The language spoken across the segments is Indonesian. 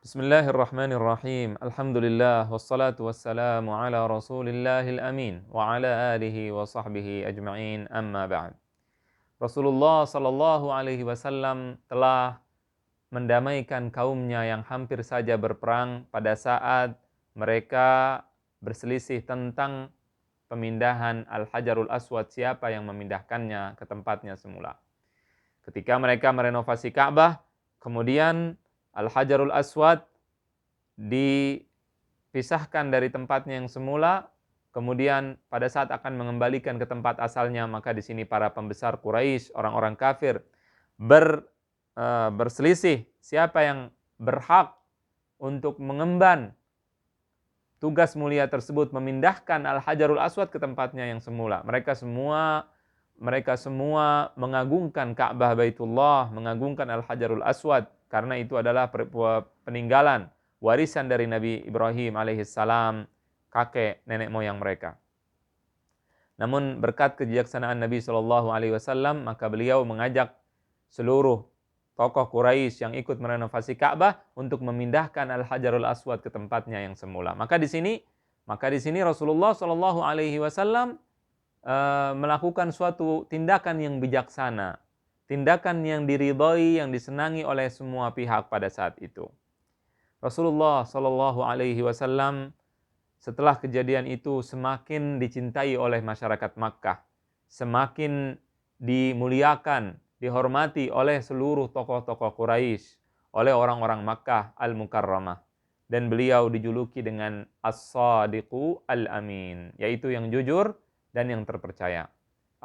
Bismillahirrahmanirrahim. Alhamdulillah wassalatu wassalamu ala Rasulillahil amin wa ala alihi wa sahbihi ajma'in, amma ba'd. Rasulullah sallallahu alaihi wasallam telah mendamaikan kaumnya yang hampir saja berperang pada saat mereka berselisih tentang pemindahan Al-Hajarul Aswad, siapa yang memindahkannya ke tempatnya semula. Ketika mereka merenovasi Ka'bah, kemudian Al-Hajarul Aswad dipisahkan dari tempatnya yang semula, kemudian pada saat akan mengembalikan ke tempat asalnya, maka di sini para pembesar Quraisy, orang-orang kafir, berselisih siapa yang berhak untuk mengemban tugas mulia tersebut, memindahkan Al-Hajarul Aswad ke tempatnya yang semula. Mereka semua mengagungkan Ka'bah Baitullah, mengagungkan Al-Hajarul Aswad, karena itu adalah peninggalan, warisan dari Nabi Ibrahim alaihissalam, kakek nenek moyang mereka. Namun berkat kebijaksanaan Nabi SAW, maka beliau mengajak seluruh tokoh Quraisy yang ikut merenovasi Ka'bah untuk memindahkan Al-Hajarul Aswad ke tempatnya yang semula. Maka di sini Rasulullah SAW melakukan suatu tindakan yang bijaksana, tindakan yang diridhai, yang disenangi oleh semua pihak pada saat itu. Rasulullah SAW setelah kejadian itu semakin dicintai oleh masyarakat Makkah, semakin dimuliakan, dihormati oleh seluruh tokoh-tokoh Quraisy, oleh orang-orang Makkah Al-Mukarramah. Dan beliau dijuluki dengan As-Sadiqu Al-Amin, yaitu yang jujur dan yang terpercaya.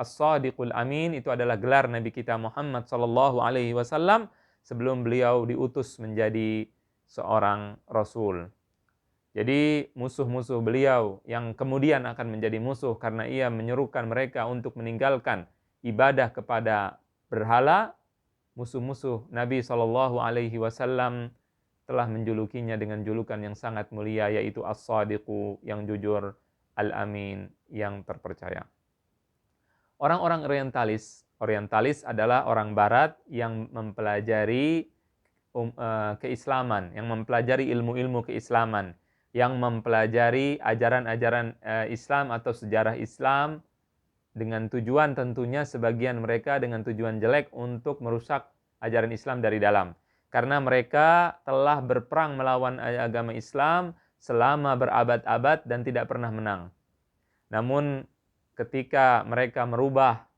As-Sadiqul Amin itu adalah gelar Nabi kita Muhammad SAW sebelum beliau diutus menjadi seorang Rasul. Jadi musuh-musuh beliau yang kemudian akan menjadi musuh karena ia menyerukan mereka untuk meninggalkan ibadah kepada berhala, musuh-musuh Nabi SAW telah menjulukinya dengan julukan yang sangat mulia, yaitu As-Sadiqu, yang jujur, Al-Amin, yang terpercaya. Orang-orang Orientalis adalah orang Barat yang mempelajari keislaman, yang mempelajari ilmu-ilmu keislaman, yang mempelajari ajaran-ajaran Islam atau sejarah Islam, dengan tujuan tentunya sebagian mereka dengan tujuan jelek untuk merusak ajaran Islam dari dalam. Karena mereka telah berperang melawan agama Islam selama berabad-abad dan tidak pernah menang. Namun ketika mereka merubah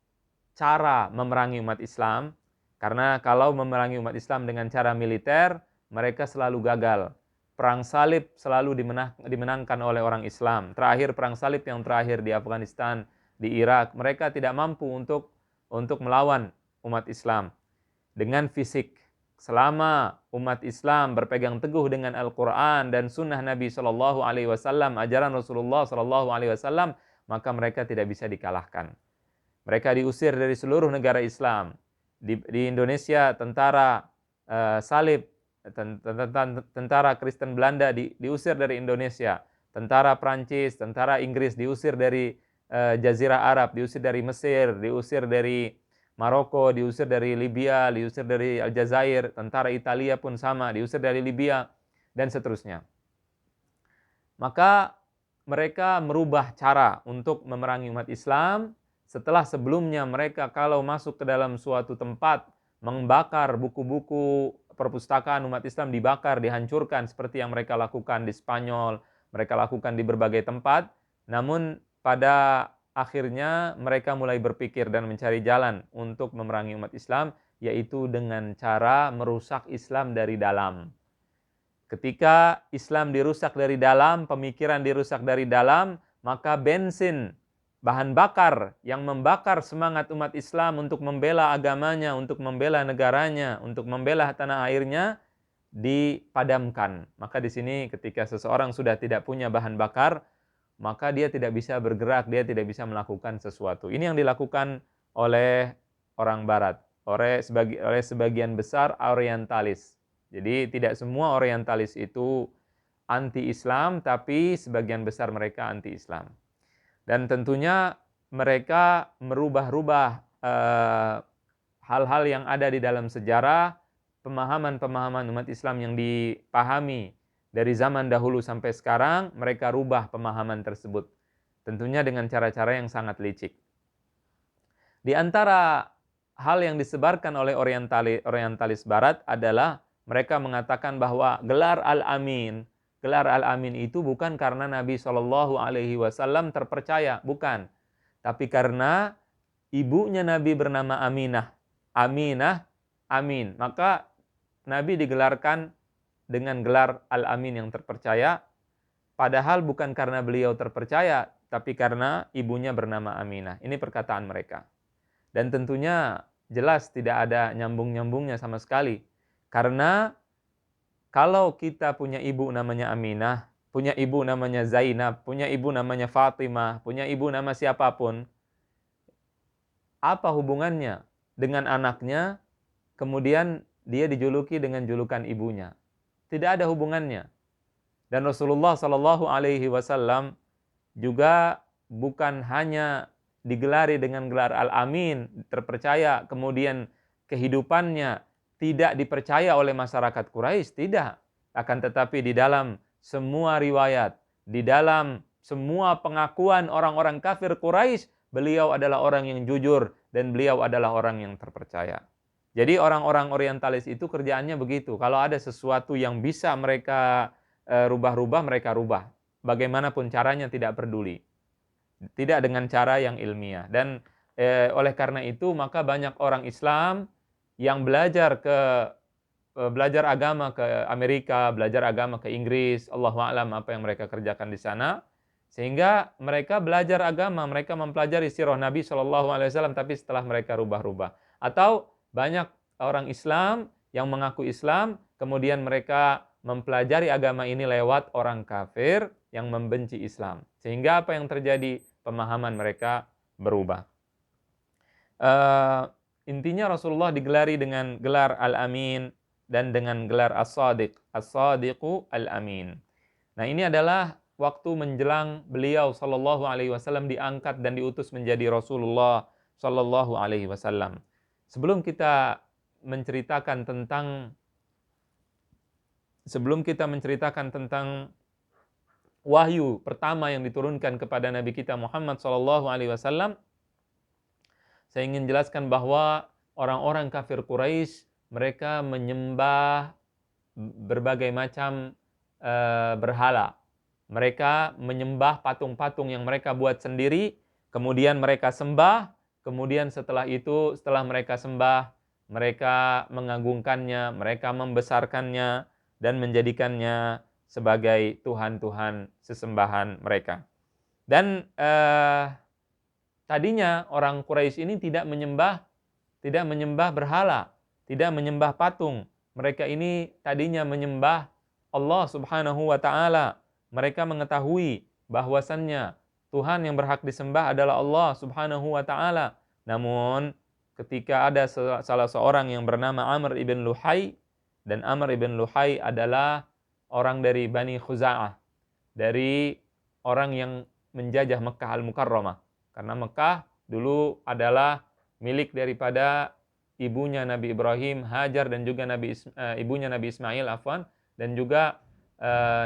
cara memerangi umat Islam, karena kalau memerangi umat Islam dengan cara militer, mereka selalu gagal. Perang salib selalu dimenangkan oleh orang Islam. Terakhir perang salib yang terakhir di Afghanistan, di Irak, mereka tidak mampu untuk melawan umat Islam dengan fisik. Selama umat Islam berpegang teguh dengan Al-Quran dan Sunnah Nabi SAW, ajaran Rasulullah SAW, maka mereka tidak bisa dikalahkan. Mereka diusir dari seluruh negara Islam. Di Indonesia tentara salib, tentara Kristen Belanda diusir dari Indonesia. Tentara Prancis, tentara Inggris diusir dari Jazirah Arab, diusir dari Mesir, diusir dari Maroko, diusir dari Libya, diusir dari Aljazair. Tentara Italia pun sama, diusir dari Libya, dan seterusnya. Maka mereka merubah cara untuk memerangi umat Islam. Setelah sebelumnya mereka kalau masuk ke dalam suatu tempat, membakar buku-buku perpustakaan umat Islam, dibakar, dihancurkan seperti yang mereka lakukan di Spanyol, mereka lakukan di berbagai tempat. Namun pada akhirnya mereka mulai berpikir dan mencari jalan untuk memerangi umat Islam, yaitu dengan cara merusak Islam dari dalam. Ketika Islam dirusak dari dalam, pemikiran dirusak dari dalam, maka bensin, bahan bakar yang membakar semangat umat Islam untuk membela agamanya, untuk membela negaranya, untuk membela tanah airnya, dipadamkan. Maka di sini ketika seseorang sudah tidak punya bahan bakar, maka dia tidak bisa bergerak, dia tidak bisa melakukan sesuatu. Ini yang dilakukan oleh orang Barat, oleh sebagian besar Orientalis. Jadi tidak semua Orientalis itu anti-Islam, tapi sebagian besar mereka anti-Islam. Dan tentunya mereka merubah-rubah hal-hal yang ada di dalam sejarah pemahaman-pemahaman umat Islam yang dipahami dari zaman dahulu sampai sekarang, mereka rubah pemahaman tersebut. Tentunya dengan cara-cara yang sangat licik. Di antara hal yang disebarkan oleh orientalis barat adalah mereka mengatakan bahwa gelar Al-Amin itu bukan karena Nabi Shallallahu Alaihi Wasallam terpercaya, bukan. Tapi karena ibunya Nabi bernama Aminah. Aminah, Amin. Maka Nabi digelarkan dengan gelar Al-Amin yang terpercaya, padahal bukan karena beliau terpercaya, tapi karena ibunya bernama Aminah. Ini perkataan mereka. Dan tentunya jelas tidak ada nyambung-nyambungnya sama sekali. Karena kalau kita punya ibu namanya Aminah, punya ibu namanya Zainab, punya ibu namanya Fatimah, punya ibu nama siapapun, apa hubungannya dengan anaknya, kemudian dia dijuluki dengan julukan ibunya? Tidak ada hubungannya. Dan Rasulullah Shallallahu Alaihi Wasallam juga bukan hanya digelari dengan gelar Al-Amin, terpercaya, kemudian kehidupannya tidak dipercaya oleh masyarakat Quraisy, tidak. Akan tetapi di dalam semua riwayat, di dalam semua pengakuan orang-orang kafir Quraisy, beliau adalah orang yang jujur dan beliau adalah orang yang terpercaya. Jadi orang-orang orientalis itu kerjaannya begitu. Kalau ada sesuatu yang bisa mereka rubah-rubah, mereka rubah. Bagaimanapun caranya tidak peduli. Tidak dengan cara yang ilmiah. Dan oleh karena itu maka banyak orang Islam yang belajar agama ke Amerika, belajar agama ke Inggris, Allahu a'lam apa yang mereka kerjakan di sana. Sehingga mereka belajar agama, mereka mempelajari sirah Nabi SAW, tapi setelah mereka rubah-rubah. Atau banyak orang Islam yang mengaku Islam, kemudian mereka mempelajari agama ini lewat orang kafir yang membenci Islam. Sehingga apa yang terjadi? Pemahaman mereka berubah. Intinya Rasulullah digelari dengan gelar Al-Amin dan dengan gelar As-Sadiq. As-Sadiqu Al-Amin. Nah, ini adalah waktu menjelang beliau Shallallahu Alaihi Wasallam diangkat dan diutus menjadi Rasulullah Shallallahu Alaihi Wasallam. Sebelum kita menceritakan tentang wahyu pertama yang diturunkan kepada Nabi kita Muhammad Shallallahu Alaihi Wasallam, saya ingin jelaskan bahwa orang-orang kafir Quraisy mereka menyembah berbagai macam berhala. Mereka menyembah patung-patung yang mereka buat sendiri, kemudian mereka sembah. Kemudian setelah mereka sembah, mereka mengagungkannya, mereka membesarkannya, dan menjadikannya sebagai Tuhan-Tuhan sesembahan mereka. Dan tadinya orang Quraisy ini tidak menyembah berhala, tidak menyembah patung. Mereka ini tadinya menyembah Allah Subhanahu wa Ta'ala. Mereka mengetahui bahwasannya Tuhan yang berhak disembah adalah Allah Subhanahu wa Ta'ala. Namun ketika ada salah seorang yang bernama Amr ibn Luhai, dan Amr ibn Luhai adalah orang dari Bani Khuza'ah, dari orang yang menjajah Mekah Al-Mukarramah. Karena Mekah dulu adalah milik daripada ibunya Nabi Ibrahim, Hajar, dan juga ibunya Nabi Ismail, dan juga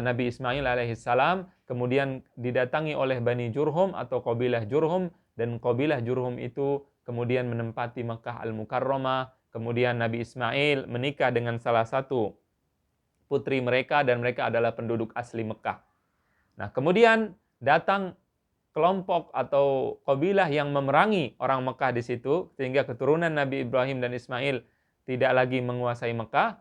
Nabi Ismail alaihissalam kemudian didatangi oleh Bani Jurhum atau kabilah Jurhum, dan kabilah Jurhum itu kemudian menempati Mekah Al-Mukarramah. Kemudian Nabi Ismail menikah dengan salah satu putri mereka dan mereka adalah penduduk asli Mekah. Nah, kemudian datang kelompok atau kabilah yang memerangi orang Mekah di situ, sehingga keturunan Nabi Ibrahim dan Ismail tidak lagi menguasai Mekah.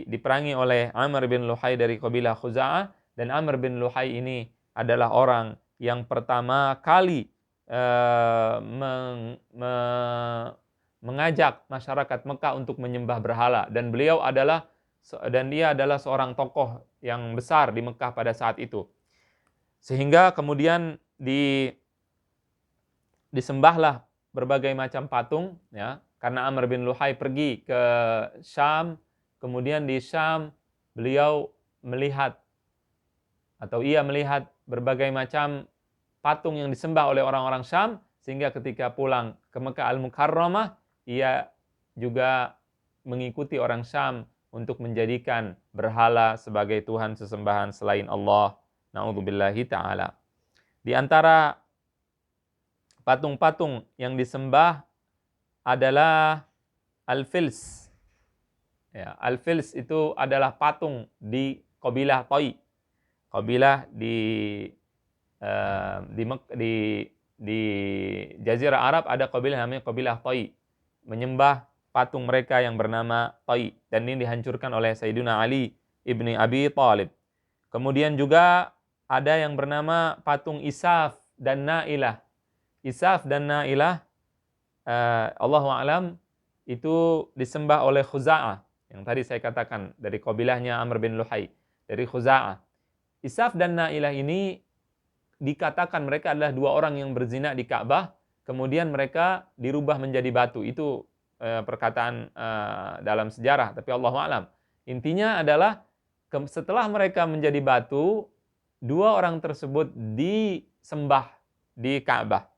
Diperangi oleh Amr bin Luhai dari kabilah Khuza'ah, dan Amr bin Luhai ini adalah orang yang pertama kali mengajak masyarakat Mekah untuk menyembah berhala, dan dia adalah seorang tokoh yang besar di Mekah pada saat itu. Sehingga kemudian disembahlah berbagai macam patung, ya, karena Amr bin Luhai pergi ke Syam. Kemudian di Syam beliau melihat berbagai macam patung yang disembah oleh orang-orang Syam, sehingga ketika pulang ke Mekah Al-Mukarramah ia juga mengikuti orang Syam untuk menjadikan berhala sebagai Tuhan sesembahan selain Allah. Na'udzubillahi ta'ala. Di antara patung-patung yang disembah adalah Al-Fils. Ya, Al-Fils itu adalah patung di kabilah Thai. Kabilah di Jazirah Arab ada kabilah namanya kabilah Thai, menyembah patung mereka yang bernama Thai, dan ini dihancurkan oleh Sayyidina Ali ibni Abi Thalib. Kemudian juga ada yang bernama patung Isaf dan Nailah. Isaf dan Nailah, Allahu a'lam, itu disembah oleh Khuza'ah, yang tadi saya katakan dari kabilahnya Amr bin Luhai, dari Khuza'ah. Isaf dan Nailah ini dikatakan mereka adalah dua orang yang berzina di Ka'bah, kemudian mereka dirubah menjadi batu. Itu perkataan dalam sejarah, tapi Allahu a'lam. Intinya adalah setelah mereka menjadi batu, dua orang tersebut disembah di Ka'bah.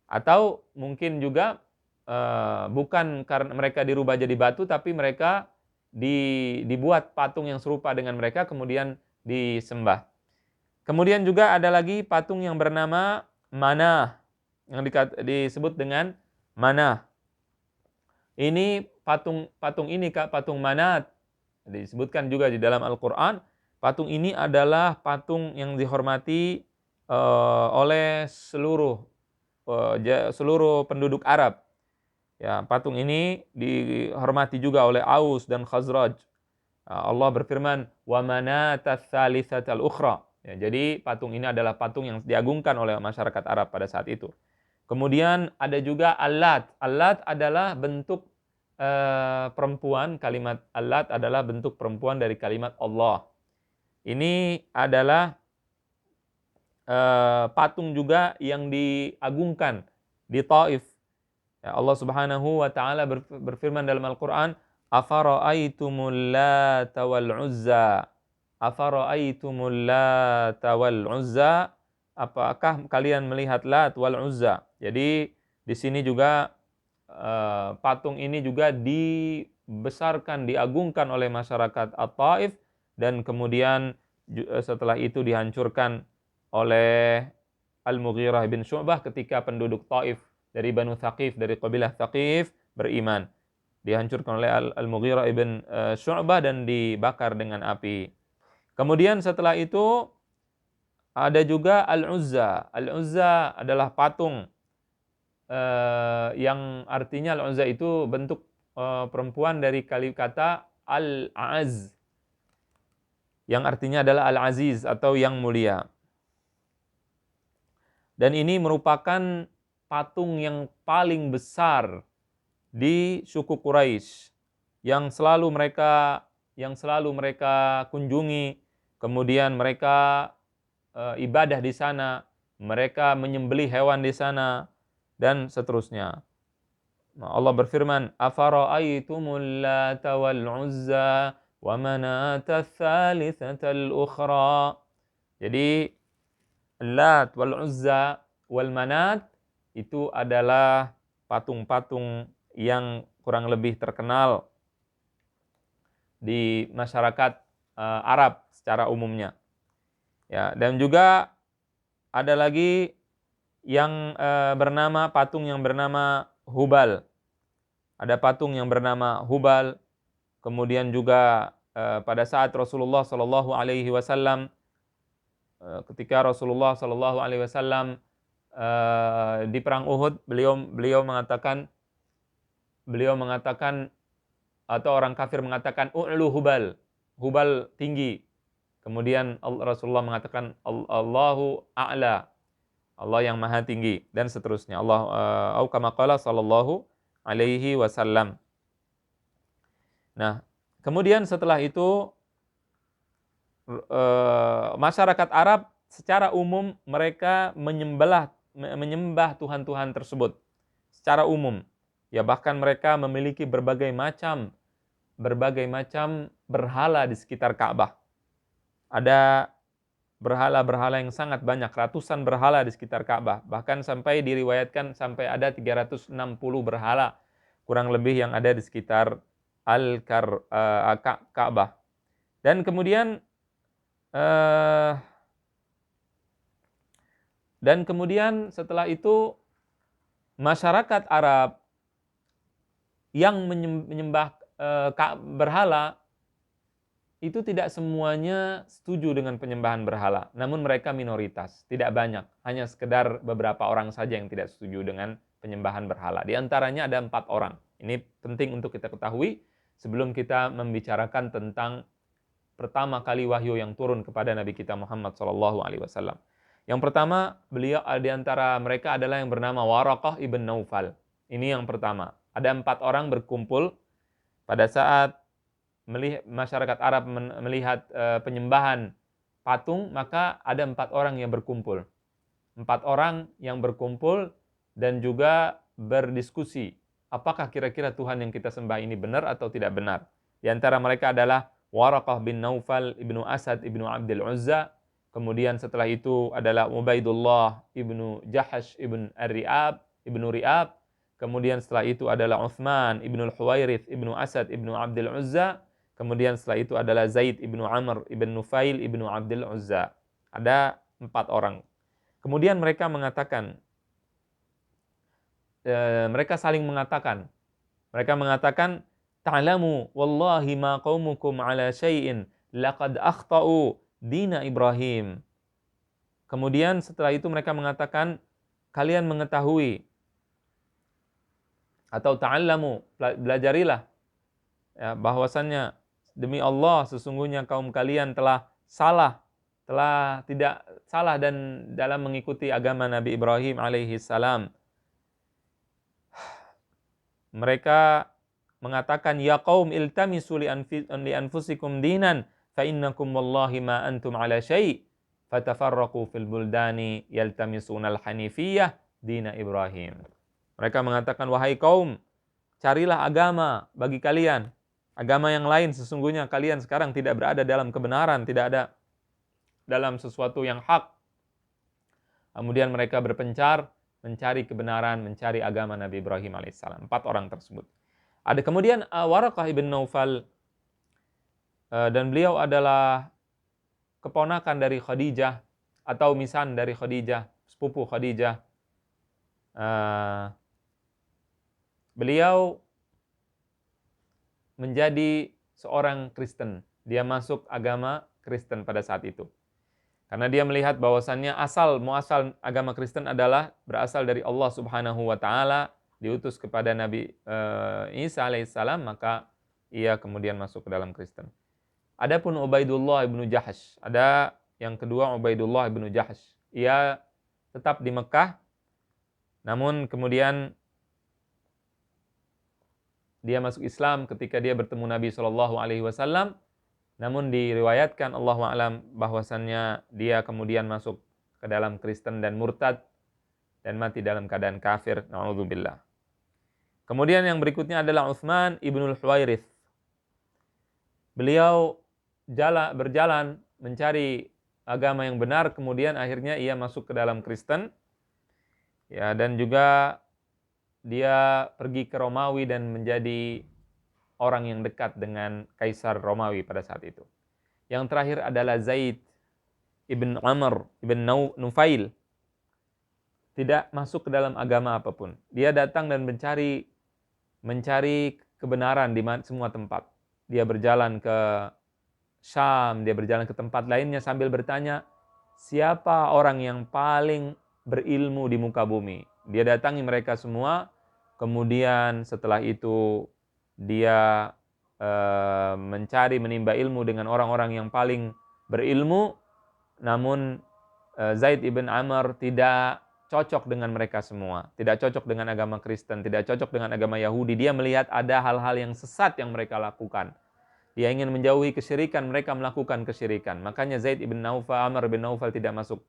Atau mungkin juga bukan karena mereka dirubah jadi batu, tapi mereka dibuat patung yang serupa dengan mereka kemudian disembah. Kemudian juga ada lagi patung yang bernama Manah, yang disebut dengan Manah. Ini patung ini Kak, patung Manat, disebutkan juga di dalam Al-Quran. Patung ini adalah patung yang dihormati oleh seluruh penduduk Arab. Ya, patung ini dihormati juga oleh Aus dan Khazraj. Allah berfirman, "Wa manatats tsalitsatal ukhra." Ya, jadi patung ini adalah patung yang diagungkan oleh masyarakat Arab pada saat itu. Kemudian ada juga Al-Lat. Al-Lat adalah bentuk perempuan. Kalimat Al-Lat adalah bentuk perempuan dari kalimat Allah. Ini adalah patung juga yang diagungkan di Taif. Ya, Allah Subhanahu wa taala berfirman dalam Al-Qur'an, "Afara'aitumul Lata wal Uzza." Afara'aitumul Lata wal Uzza? Apakah kalian melihat Lat wal Uzza? Jadi di sini juga patung ini juga dibesarkan, diagungkan oleh masyarakat At-Taif, dan kemudian setelah itu dihancurkan oleh Al-Mughirah bin Syu'bah ketika penduduk Taif dari Banu Thaqif, dari kabilah Thaqif beriman. Dihancurkan oleh Al-Mughirah bin Syu'bah dan dibakar dengan api. Kemudian setelah itu ada juga Al-Uzza. Al-Uzza adalah patung yang artinya Al-Uzza itu bentuk perempuan dari kata Al-Az, yang artinya adalah Al-Aziz atau yang mulia. Dan ini merupakan patung yang paling besar di suku Quraisy yang selalu mereka kunjungi. Kemudian mereka ibadah di sana, mereka menyembelih hewan di sana, dan seterusnya. Allah berfirman, "Afara'aitumul Lata wal Uzza wa Manata tsalitsatal ukhra." Jadi Lat wal Uzza wal Manat itu adalah patung-patung yang kurang lebih terkenal di masyarakat Arab secara umumnya. Ya, dan juga ada lagi yang patung yang bernama Hubal. Ada patung yang bernama Hubal. Kemudian juga pada saat Rasulullah Shallallahu Alaihi Wasallam, ketika Rasulullah Shallallahu Alaihi Wasallam di perang Uhud, beliau mengatakan atau orang kafir mengatakan u'lu Hubal, Hubal tinggi. Kemudian Rasulullah mengatakan Allahu a'la, Allah yang maha tinggi, dan seterusnya. Au kama qala sallallahu alaihi wasallam. Nah, kemudian setelah itu masyarakat Arab secara umum mereka menyembah Tuhan-Tuhan tersebut secara umum. Ya, bahkan mereka memiliki berbagai macam berhala di sekitar Ka'bah. Ada berhala-berhala yang sangat banyak, ratusan berhala di sekitar Ka'bah. Bahkan sampai diriwayatkan sampai ada 360 berhala kurang lebih yang ada di sekitar Ka'bah. Dan kemudian setelah itu masyarakat Arab yang menyembah berhala itu tidak semuanya setuju dengan penyembahan berhala. Namun mereka minoritas, tidak banyak. Hanya sekedar beberapa orang saja yang tidak setuju dengan penyembahan berhala. Di antaranya ada 4 orang. Ini penting untuk kita ketahui sebelum kita membicarakan tentang pertama kali wahyu yang turun kepada Nabi kita Muhammad SAW. Yang pertama, beliau di antara mereka adalah yang bernama Waraqah ibn Naufal. Ini yang pertama. Ada 4 orang berkumpul pada saat masyarakat Arab melihat penyembahan patung, maka ada 4 orang yang berkumpul. 4 orang yang berkumpul dan juga berdiskusi. Apakah kira-kira Tuhan yang kita sembah ini benar atau tidak benar? Di antara mereka adalah Waraqah bin Naufal ibnu Asad ibnu Abdul Uzza. Kemudian setelah itu adalah Ubaidullah ibnu Jahash ibnu Ri'ab. Kemudian setelah itu adalah Uthman ibnu Huwairith ibnu Asad ibnu Abdul Uzza. Kemudian setelah itu adalah Zaid ibnu Amr ibn Nufail ibnu Abdul Uzza. Ada 4 orang. Kemudian mereka mengatakan, mereka saling mengatakan, ta'lamu wallahi ma qaumukum ala syai'in laqad akhta'u dina Ibrahim. Kemudian setelah itu mereka mengatakan, kalian mengetahui atau ta'allamu, belajarilah ya, bahwasannya demi Allah sesungguhnya kaum kalian telah tidak salah dan dalam mengikuti agama Nabi Ibrahim alaihi salam. Mereka mengatakan, ya qaum iltamisu li anfusikum dinan fa innakum wallahi ma antum ala syai' fatafarraqu fil buldani yaltamisuna al-hanifiyah dina Ibrahim. Mereka mengatakan, wahai kaum, carilah agama bagi kalian, agama yang lain, sesungguhnya kalian sekarang tidak berada dalam kebenaran, tidak ada dalam sesuatu yang hak. Kemudian mereka berpencar, mencari kebenaran, mencari agama Nabi Ibrahim alaihissalam. 4 orang tersebut. Ada kemudian Waraqah ibn Naufal, dan beliau adalah keponakan dari Khadijah, atau misan dari Khadijah, sepupu Khadijah. Beliau menjadi seorang Kristen. Dia masuk agama Kristen pada saat itu. Karena dia melihat bahwasannya muasal agama Kristen adalah berasal dari Allah Subhanahu wa taala, diutus kepada Nabi Isa alaihissalam, maka ia kemudian masuk ke dalam Kristen. Adapun Ubaidullah ibnu Jahash, ada yang kedua Ubaidullah ibnu Jahash. Ia tetap di Mekah, namun kemudian dia masuk Islam ketika dia bertemu Nabi SAW. Namun diriwayatkan Allahu a'lam bahwasannya dia kemudian masuk ke dalam Kristen dan murtad dan mati dalam keadaan kafir. Na'udzubillah. Kemudian yang berikutnya adalah Uthman ibnul Huwairith. Beliau berjalan mencari agama yang benar, kemudian akhirnya ia masuk ke dalam Kristen. Ya, dan juga dia pergi ke Romawi dan menjadi orang yang dekat dengan Kaisar Romawi pada saat itu. Yang terakhir adalah Zaid ibn Amr ibn Nufail. Tidak masuk ke dalam agama apapun. Dia datang dan mencari kebenaran di semua tempat. Dia berjalan ke Syam, dia berjalan ke tempat lainnya sambil bertanya, siapa orang yang paling berilmu di muka bumi? Dia datangi mereka semua. Kemudian setelah itu dia menimba ilmu dengan orang-orang yang paling berilmu. Namun Zaid ibn Amr tidak cocok dengan mereka semua. Tidak cocok dengan agama Kristen, tidak cocok dengan agama Yahudi. Dia melihat ada hal-hal yang sesat yang mereka lakukan. Dia ingin menjauhi kesyirikan, mereka melakukan kesyirikan. Makanya Zaid ibn Amr ibn Naufal tidak masuk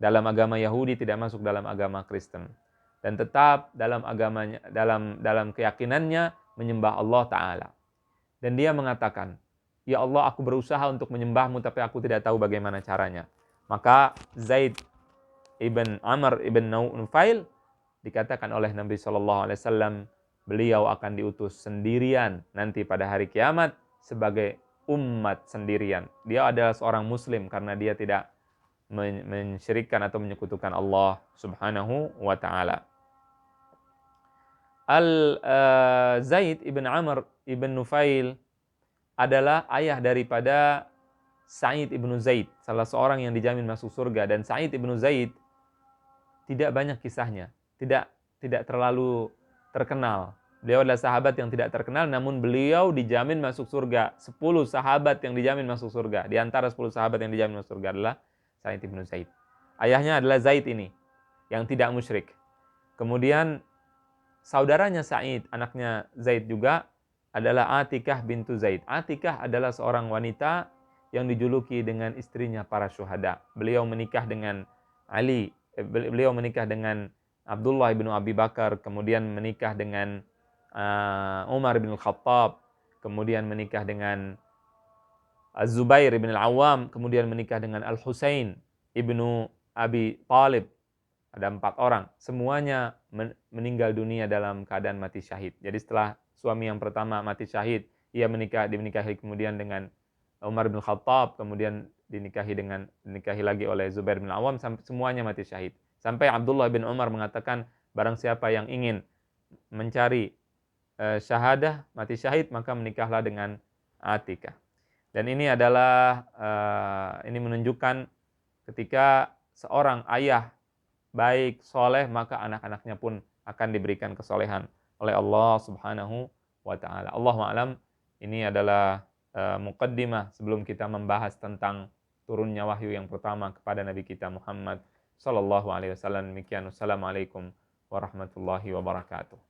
dalam agama Yahudi, tidak masuk dalam agama Kristen. Dan tetap dalam agamanya, dalam keyakinannya menyembah Allah Ta'ala. Dan dia mengatakan, ya Allah, aku berusaha untuk menyembahmu tapi aku tidak tahu bagaimana caranya. Maka Zaid ibn Amr ibn Nufail dikatakan oleh Nabi SAW, beliau akan diutus sendirian nanti pada hari kiamat sebagai umat sendirian. Dia adalah seorang muslim karena dia tidak mensyirikkan atau menyekutukan Allah Subhanahu wa taala. Zaid ibn Amr ibn Nufail adalah ayah daripada Sa'id ibn Zaid, salah seorang yang dijamin masuk surga. Dan Sa'id ibn Zaid tidak banyak kisahnya, tidak terlalu terkenal. Beliau adalah sahabat yang tidak terkenal, namun beliau dijamin masuk surga. 10 sahabat yang dijamin masuk surga. Di antara 10 sahabat yang dijamin masuk surga adalah Sa'id ibn Zaid. Ayahnya adalah Zaid ini, yang tidak musyrik. Kemudian saudaranya Sa'id, anaknya Zaid juga, adalah Atikah bintu Zaid. Atikah adalah seorang wanita yang dijuluki dengan istrinya para syuhada. Beliau menikah dengan beliau menikah dengan Abdullah bin Abi Bakar, kemudian menikah dengan Umar bin Khattab, kemudian menikah dengan Az-Zubair bin Al-Awwam, kemudian menikah dengan Al-Husain ibnu Abi Talib. Ada 4 orang, semuanya meninggal dunia dalam keadaan mati syahid. Jadi setelah suami yang pertama mati syahid, ia dinikahi kemudian dengan Umar bin Khattab, kemudian dinikahi lagi oleh Zubair bin Awam, sampai semuanya mati syahid. Sampai Abdullah bin Umar mengatakan, barang siapa yang ingin mencari syahadah, mati syahid, maka menikahlah dengan Atikah. Dan ini adalah ini menunjukkan ketika seorang ayah baik, soleh, maka anak-anaknya pun akan diberikan kesolehan oleh Allah Subhanahu wa taala. Allahu a'lam. Ini adalah muqaddimah sebelum kita membahas tentang turunnya wahyu yang pertama kepada Nabi kita Muhammad sallallahu alaihi wasallam. Demikian, wassalamualaikum warahmatullahi wabarakatuh.